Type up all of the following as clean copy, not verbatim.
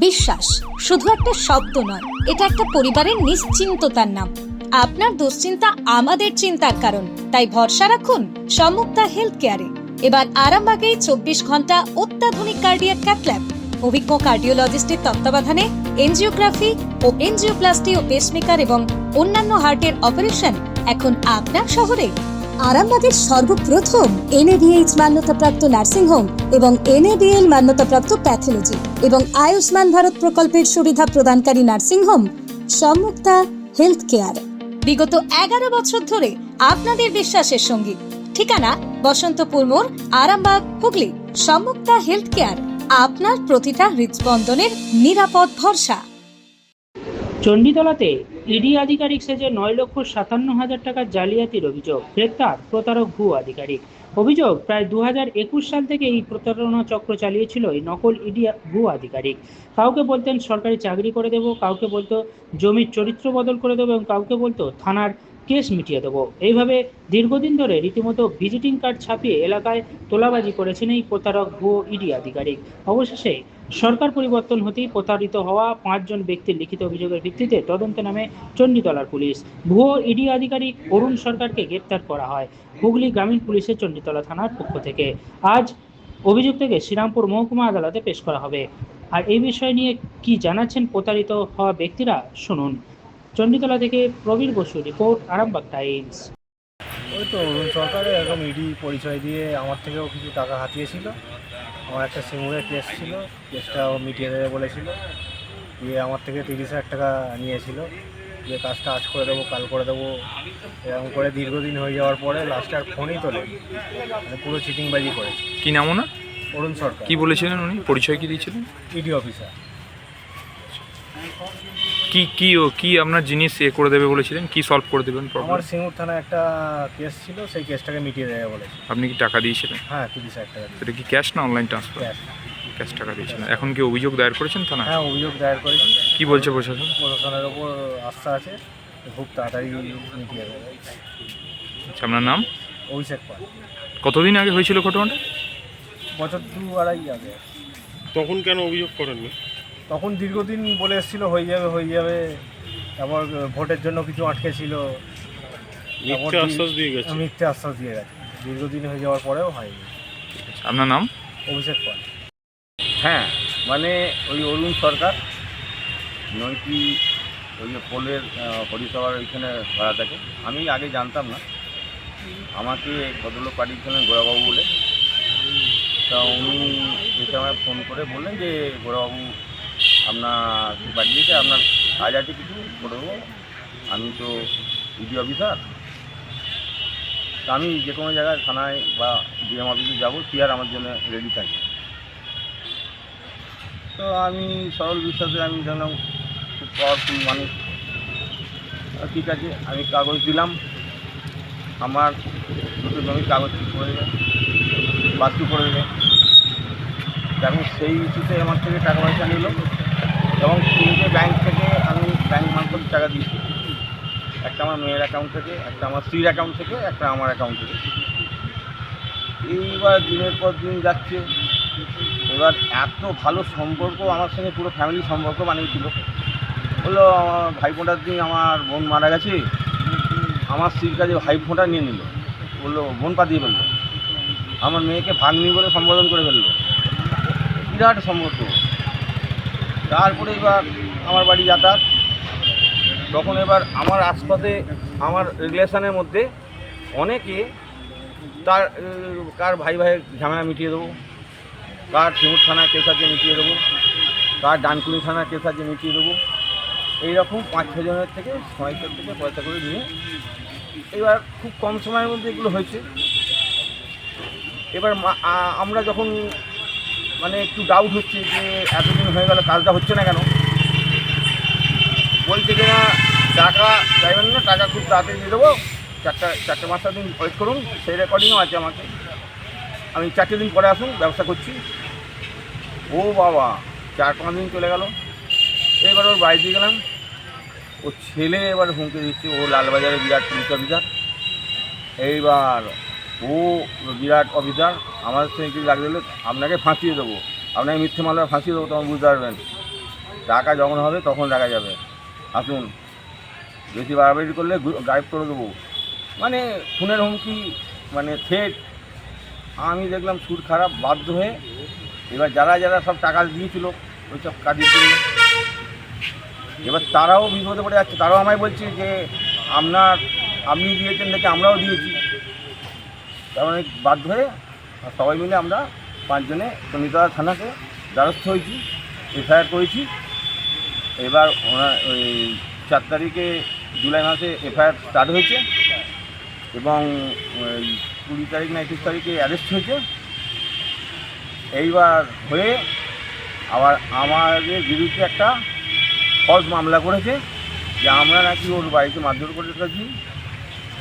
বিশ্বাস শুধু একটা শব্দ নয়, এটা একটা পরিবারের নিশ্চিন্ততার নাম। আপনার দুশ্চিন্তা আমাদের চিন্তার কারণ, তাই ভরসা রাখুন সম্মুক্তা হেলথ কেয়ারে। এবার আরামবাগেই 24 ঘন্টা অত্যাধুনিক কার্ডিয়াক ক্যাথল্যাব, অভিজ্ঞ কার্ডিওলজিস্টের তত্ত্বাবধানে এনজিওগ্রাফি ও এনজিওপ্লাস্টি ও পেসমেকার এবং অন্যান্য হার্টের অপারেশন এখন আপনার শহরে। আরামবাগের সর্বপ্রথম NABH মান্যতাপ্রাপ্ত নার্সিংহোম এবং NABL মান্যতাপ্রাপ্ত প্যাথোলজি এবং আয়ুষ্মান ভারত প্রকল্পের সুবিধা প্রদানকারী নার্সিংহোম সম্মুক্তা হেলথ কেয়ার। বিগত 11 বছর ধরে আপনাদের বিশ্বাসের সঙ্গী। ঠিকানা বসন্তপুর মোড়, আরামবাগ, হুগলি। সম্মুক্তা হেলথ কেয়ার, আপনার প্রতিটা হৃদস্পন্দনের নিরাপদ ভরসা। চণ্ডীতলাতে ইডি আধিকারিক সেজে 9,57,000 টাকার জালিয়াতির অভিযোগ, গ্রেপ্তার প্রতারক ভুয়ো আধিকারিক। অভিযোগ, প্রায় 2021 সাল থেকে এই প্রতারণা চক্র চালিয়েছিল এই নকল ইডি ভুয়ো আধিকারিক। কাউকে বলতেন সরকারি চাকরি করে দেবো, কাউকে বলতো জমির চরিত্র বদল করে দেবো এবং কাউকে বলতো থানার কেস মিটিয়ে দেবো। এইভাবে দীর্ঘদিন ধরে রীতিমতো ভিজিটিং কার্ড ছাপিয়ে এলাকায় তোলাবাজি করেছেন এই প্রতারক ভুয়ো ইডি আধিকারিক। অবশেষে সরকার পরিবর্তন হতেই প্রতারিত হওয়া 5 জন ব্যক্তির লিখিত অভিযোগের ভিত্তিতে তদন্তে নামে চণ্ডীতলার পুলিশ। ভুয়ো ইডি আধিকারিক অরুণ সরকারকে গ্রেপ্তার করা হয় হুগলি গ্রামীণ পুলিশের চণ্ডীতলা থানার পক্ষ থেকে। আজ অভিযুক্তকে শ্রীরামপুর মহকুমা আদালতে পেশ করা হবে। আর এই বিষয় নিয়ে কি জানাচ্ছেন প্রতারিত হওয়া ব্যক্তিরা, শুনুন। চণ্ডীতলা থেকে প্রবীর বসু রিপোর্ট, আরামবাগ টাইমস। ওই তো অরুণ সরকার এরকম ইডি পরিচয় দিয়ে আমার থেকেও কিছু টাকা হাতিয়েছিল। আমার একটা সিঙ্গুরের কেস ছিল, কেসটাও মিটিয়ে দেবে বলেছিল। দিয়ে আমার থেকে 30,000 টাকা নিয়েছিল, যে কাজটা আজ করে দেবো, কাল করে দেবো, এরকম করে দীর্ঘদিন হয়ে যাওয়ার পরে লাস্টে আর ফোনই তোলে, মানে পুরো চিটিংবাজি করেছে। কি নাম ওনার? অরুণ সরকার। কি বলেছিলেন উনি? পরিচয় কি দিয়েছিলেন? ED officer. কি আপনার জিনিস করে দেবে বলেছিলেন? কি সলভ করে দেবেন প্রবলেম? আমার সিঙ্গুর থানায় একটা কেস ছিল, সেই কেসটাকে মিটিয়ে দেবে বলেছে। আপনি কি টাকা দিয়েছিলেন? হ্যাঁ, 30,000 টাকা। সেটা কি ক্যাশ না অনলাইন ট্রান্সফার? ক্যাশ টাকা দিয়েছিলেন। এখন কি অভিযোগ দায়ের করেছেন থানা? হ্যাঁ, অভিযোগ দায়ের করেছি। কি বলছে প্রশাসন? প্রশাসনের ওপর আস্থা আছে, খুব তাড়াতাড়ি মিটিয়ে দেবে। আচ্ছা, আপনার নাম? অভিষেক পাল। কতদিন আগে হয়েছিল ঘটনাটা? বছর 2-2.5 আগে। তখন কেন অভিযোগ করেননি? তখন দীর্ঘদিন বলে এসেছিলো হয়ে যাবে, তারপর ভোটের জন্য কিছু আটকে ছিল, মিথ্যে আশ্বাস দিয়ে গেছে। মিথ্যে আশ্বাস দিয়ে গেছে, দীর্ঘদিন হয়ে যাওয়ার পরেও হয়নি। আচ্ছা, আপনার নাম? অভিষেক পাল। হ্যাঁ, মানে ওই অরুণ সরকার নৈতি ওই যে পোলের পরিষেবার ওইখানে ভাড়া থাকে। আমি আগে জানতাম না, আমাকে ভদ্রলোক পাঠিয়েছিলেন গোড়াবাবু বলে। তা উনি এসে আমায় ফোন করে বললেন যে গোড়াবাবু আপনার পাঠিয়েছে, আপনার কাজ আছে কিছু করে দেবো। আমি তো ইডি অফিসার, তা আমি যে কোনো জায়গায় থানায় বা ডিএম অফিসে যাবো, চেয়ার আমার জন্য রেডি থাকে। তো আমি সরল বিশ্বাসে আমি জানলাম খুব পাওয়ারফুল মানুষ, ঠিক আছে আমি কাগজ দিলাম, আমার দুটো জমির কাগজ ঠিক করে দেবে, বাস্তু করে দেবে। এখন সেই ইস্যুতে আমার থেকে টাকা পয়সা নিল এবং 3টে ব্যাংক থেকে আমি ব্যাংক মারফত টাকা দিয়েছি। একটা আমার মেয়ের অ্যাকাউন্ট থেকে, একটা আমার স্ত্রীর অ্যাকাউন্ট থেকে, একটা আমার অ্যাকাউন্ট থেকে। এইবার দিনের পর দিন যাচ্ছে। এবার এত ভালো সম্পর্ক আমার সঙ্গে, পুরো ফ্যামিলি সম্পর্ক বানিয়েছিল। বললো আমার ভাইফোঁটার দিন আমার বোন মারা গেছে, আমার স্ত্রীর কাছে ভাইফোঁটা নিয়ে নিল, বললো বোন পাতিয়ে ফেললো, আমার মেয়েকে ভাগ্নি বলে সম্বোধন করে ফেললো। বিরাট সম্পর্ক। তারপরে এবার আমার বাড়ি যাতায়াত, তখন এবার আমার আশপাশে আমার রিলেশনের মধ্যে অনেকে কার ভাই ভাইয়ের ঝামেলা মিটিয়ে দেবো, কার সিঙ্গুর থানার কেস আছে মিটিয়ে দেবো, কার ডানকুনি থানার কেস আছে মিটিয়ে দেবো। এইরকম 5-6 জনের থেকে সবাইকার থেকে পয়সা করে নিয়ে এবার খুব কম সময়ের মধ্যে এগুলো হয়েছে। এবার আমরা যখন মানে একটু ডাউট হচ্ছে যে এতদিন হয়ে গেল কাজটা হচ্ছে না কেন, বলছে কিনা টাকা চাইবেন না, টাকা খুব তাড়াতাড়ি দিয়ে দেবো, 4-5 দিন ওয়েট করুন। সেই রেকর্ডিংও আছে আমাকে, আমি 4 দিন পরে আসুন, ব্যবসা করছি। ও বাবা, 4-5 দিন চলে গেল। এবার ওর বাড়ি দিয়ে গেলাম, ও ছেলে এবার হুমকি দিচ্ছে, ও লালবাজারে বিরাট পুলিশ অফিসার। এইবার ও বিরাট অফিসার, আমার সঙ্গে কিছু লাগিয়ে দিলে আপনাকে ফাঁসিয়ে দেবো, আপনাকে মিথ্যে মামলায় ফাঁসিয়ে দেবো, তখন বুঝতে পারবেন। টাকা যখন হবে তখন দেখা যাবে, আসুন, বেশি বাড়াবাড়ি করলে গায়েব করে দেবো, মানে খুনের হুমকি, মানে থ্রেট। আমি দেখলাম সুর খারাপ, বাধ্য হয়ে এবার যারা যারা সব টাকা দিয়েছিল ওই সব কাজের জন্য, এবার তারাও বিপদে পড়ে যাচ্ছে। তারাও আমায় বলছে যে আপনি দিয়েছেন নাকি আমরাও দিয়েছি। তার মানে বাধ্য হয়ে সবাই মিলে আমরা 5 জনে চণ্ডীতলা থানাকে দ্বারস্থ হয়েছি, এফআইআর করেছি। এবার ওই 4 তারিখে জুলাই মাসে এফআইআর স্টার্ট হয়েছে এবং 20 তারিখ না 21 তারিখে অ্যারেস্ট হয়েছে। এইবার হয়ে আবার আমাদের বিরুদ্ধে একটা ফলস মামলা করেছে যে আমরা নাকি ওর বাড়িতে মারধর করে রেখেছি।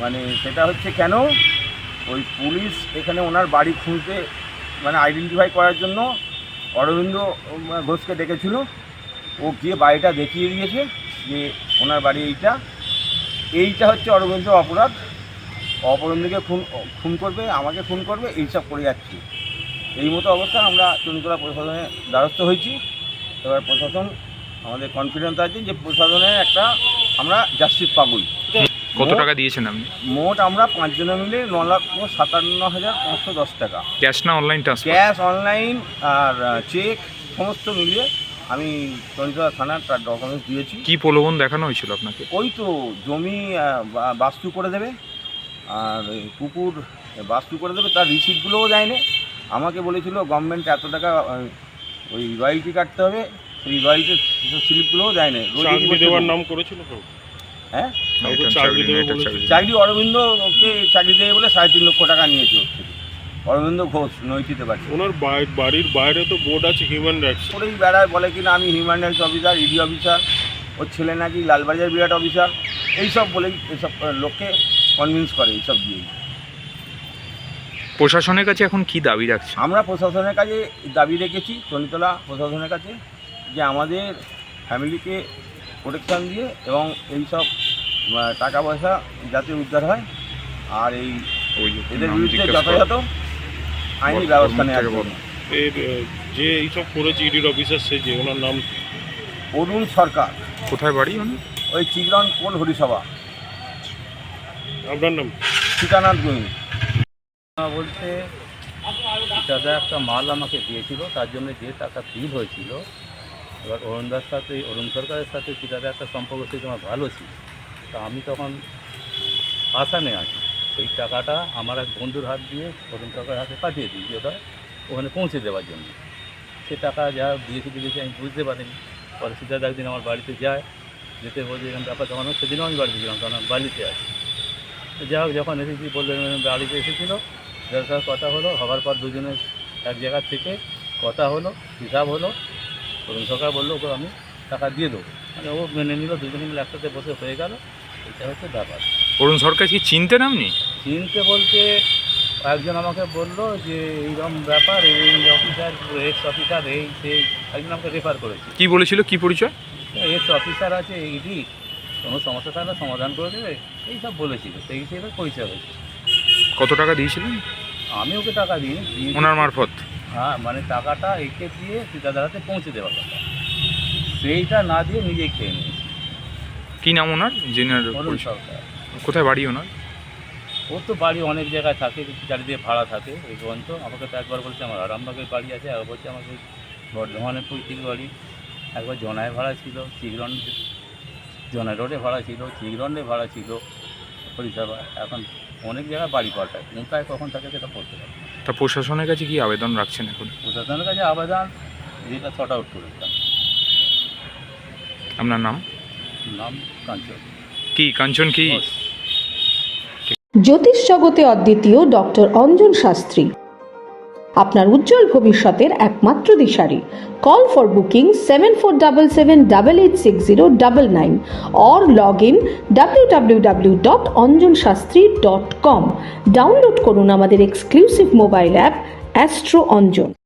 মানে সেটা হচ্ছে কেন, ওই পুলিশ এখানে ওনার বাড়ি খুঁজতে, মানে আইডেন্টিফাই করার জন্য অরবিন্দ ঘোষকে ডেকেছিল। ও গিয়ে বাড়িটা দেখিয়ে দিয়েছে যে ওনার বাড়ি এইটা হচ্ছে অরবিন্দ অপরাধ। অপরাধীকে খুন করবে, আমাকে খুন করবে, এইসব করে যাচ্ছি। এই মতো অবস্থা আমরা চণ্ডীতলা প্রশাসনের দ্বারস্থ হয়েছি। এবার প্রশাসন আমাদের কনফিডেন্স আছে যে প্রশাসনের একটা আমরা জাস্টিস পাবই। কত টাকা দিয়েছেন আপনি? মোট আমরা 5 জনে মিলে 9,57,510 টাকা। ক্যাশ না অনলাইন ট্রান্সফার? ক্যাশ, অনলাইন আর চেক সমস্ত মিলিয়ে আমি চণ্ডীতলা থানার তার ডকুমেন্টস দিয়েছি। কি প্রলোভন দেখানো হয়েছিল আপনাকে? ওই তো জমি বাস্তু করে দেবে আর পুকুর বাস্তু করে দেবে, তার রিসিপ্টগুলোও দেয়নি। আমাকে বলেছিল গভর্নমেন্ট এত টাকা ওই রয়্যালটি কাটতে হবে, সেই রয়্যালটির স্লিপগুলোও দেয়নি। চাকরি দেওয়ার নাম করেছিল কেউ? হ্যাঁ, কাউকে চাকরি দেবে বলেছিল? চাকরি অরবিন্দকে চাকরি দেবে বলে 3.5 লক্ষ টাকা নিয়েছে ওর থেকে। অরবিন্দ ঘোষ নৈতিতে পারছে। ওনার বাড়ির বাইরে তো বোর্ড আছে হিউম্যান রাইটস। ওরেই বেড়ায়, বলে কিনা আমি human rights officer, ED officer, ওর ছেলে নাকি লালবাজার বিরাট অফিসার, এইসব বলেই এইসব লোককে কনভিন্স করে এইসব দিয়েই। প্রশাসনের কাছে এখন কি দাবি রাখছে? আমরা প্রশাসনের কাছে দাবি রেখেছি, চণ্ডীতলা প্রশাসনের কাছে, যে আমাদের ফ্যামিলিকে প্রোটেকশান দিয়ে এবং এই সব টাকা পয়সা যাতে উদ্ধার হয়, আর এই এদের বিরুদ্ধে যথাযথ আইনি ব্যবস্থা নেওয়ার জন্য। এর যে এইসব করেছে ইডির অফিসার, সে যে ওনার নাম অরুণ সরকার। কোথায় বাড়ি উনি? ওই চিগরন কোল হরিসভা। আপনার নাম? সীতানাথ গোয়েল। বলতে দাদা একটা মাল আমাকে দিয়েছিল, তার জন্য যে টাকা বিল হয়েছিল, এবার অরুণদার সাথে, অরুণ সরকারের সাথে দাদা একটা সম্পর্ক ছিল, আমার ভালো ছিল। তা আমি তখন আসামে আছি, সেই টাকাটা আমার এক বন্ধুর হাত দিয়ে অরুণ সরকারের হাতে পাঠিয়ে দিই যে ওটা ওখানে পৌঁছে দেওয়ার জন্য। সে টাকা যা দিয়েছি আমি বুঝতে পারিনি। পরে সিদ্ধার্থ একদিন আমার বাড়িতে যায়, যেতে বলছে এরকম ব্যাপার, তখন সেদিনও আমি বাড়িতে ছিলাম, তখন আমি বাড়িতে আছি। যাই হোক, যখন এসেছি বললেন বাড়িতে এসেছিলো, যার সাথে কথা হলো, হওয়ার পর দুজনের এক জায়গা থেকে কথা হলো, হিসাব হলো। অরুণ সরকার বললো ওকে আমি টাকা দিয়ে দেবো, মানে ও মেনে নিল, দুজনে মিলে একসাথে বসে হয়ে গেল। এটা হচ্ছে ব্যাপার। অরুণ সরকার কি চিনতেন আপনি? চিনতে বলতে একজন আমাকে বললো যে এইরকম ব্যাপার, এই অফিসার, এক্স অফিসার, এই সেই, একজন আমাকে রেফার করেছে। কি বলেছিল, কি পরিচয়? এক্স অফিসার আছে, ইডি, কোনো সমস্যা থাকলে সমাধান করে দেবে, এই সব বলেছিল, সেই হিসেবে পরিচয় হয়েছে। কত টাকা দিয়েছিলেন? আমি ওকে টাকা দিই ওনার মারফত? হ্যাঁ, মানে টাকাটা একে দিয়ে সিদ্ধার্থে পৌঁছে দেওয়ার কথা, সেইটা না দিয়ে নিজেই খেয়ে নিয়েছি। কি নাম ওনার? অরুণ সরকার। কোথায় বাড়ি ওনার? ওর তো বাড়ি অনেক জায়গায় থাকে, চারিদিকে ভাড়া থাকে। এই পর্যন্ত আমাকে তো একবার বলছে আমার আরামবাগের বাড়ি আছে, একবার বলছে আমাকে বর্ধমানের পৈতৃক বাড়ি, একবার জনায় ভাড়া ছিল, চিগরন জনায় রোডে ভাড়া ছিল, চিগরনে ভাড়া ছিল পরিষেবা। এখন অনেক জায়গায় বাড়ি পাল্টায়, কোনটায় কখন থাকে সেটা করতে পারে। তা প্রশাসনের কাছে কি আবেদন রাখছেন এখন? প্রশাসনের কাছে আবেদন যেটা শর্ট আউট করেছিলাম। আপনার নাম? নাম কাঞ্চন। কি কাঞ্চন কি? জ্যোতিষ জগতে অদ্বিতীয় ডক্টর অঞ্জন শাস্ত্রী, আপনার উজ্জ্বল ভবিষ্যতের একমাত্র দিশারি। Call for booking 7477886099 or log in www.anjanshastri.com। Download করুন আমাদের exclusive mobile app Astro Anjan.